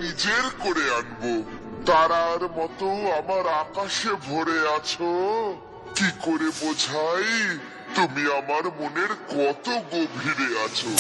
নিজের করে আনবো। তারার মতো আমার আকাশে ভরে আছো, কি করে বোঝাই তুমি আমার মনের কত গভীরে আছো।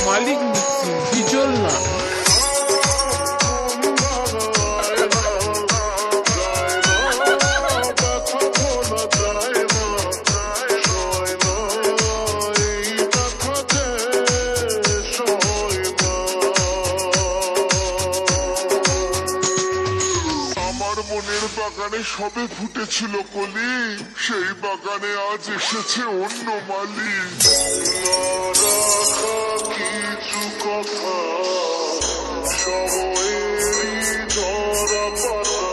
মালিক হিজল না মনের বাগানে সবে ফুটেছিল কলি, সেই বাগানে আজ এসেছে অন্য মালি। কিছু কথা সময়েরই ধরা পাতা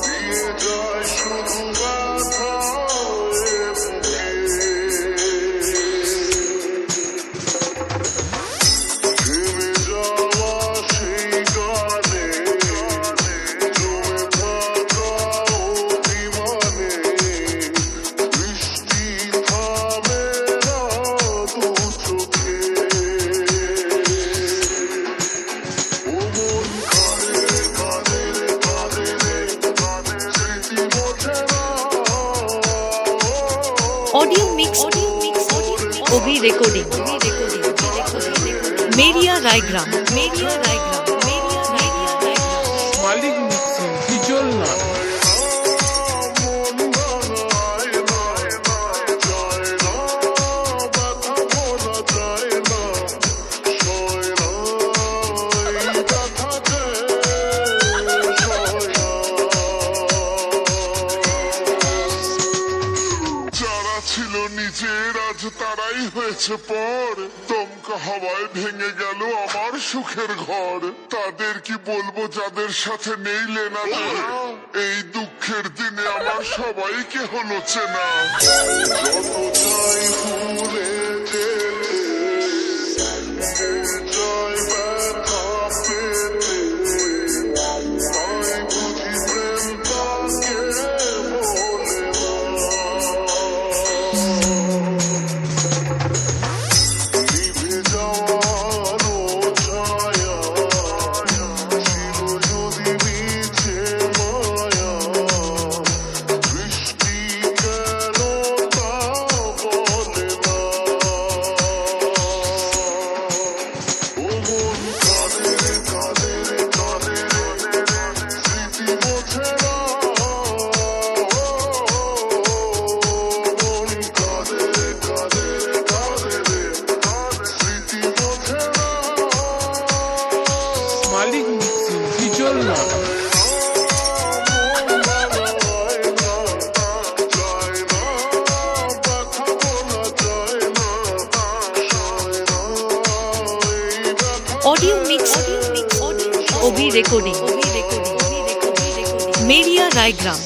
দিয়ে যায় শুধু ব্যথা হয়ে বুকে। থেমে যাওয়া সেই গানে জমে থাকা অভিমানে বৃষ্টি থামে না দু চোখে। ও মন কাঁদে রে কাঁদে রে স্মৃতি বোঝে না। ऑडियो मिक्स ओबी रिकॉर्डिंग मेरिया रायग्राम মালিক হিজল না যারা ছিল নিজের আজ তারাই হয়েছে পর, দমকা হাওয়ায় ভেঙে গেল আমার সুখের ঘর। তাদের কি বলবো যাদের সাথে নেই লেনা দেনা, এই দুঃখের দিনে আমার সবাইকে হলো চেনা। যত চাই ভুলে যেতে চাই ব্যথা পেতে, তাই বুঝি প্রেম তাকে বলে না। নিভে যাওয়ারও ছায়া ছিল যদি মিছে মায়া, বৃষ্টি কেন তা বলে না। ও মন কাঁদে রে স্মৃতি বোঝে না। মন কাঁদে রে স্মৃতি বোঝে না। মালিক হিজল না ऑडियो मिक्स ओबी रिकॉर्डिंग मेरिया रायग्राम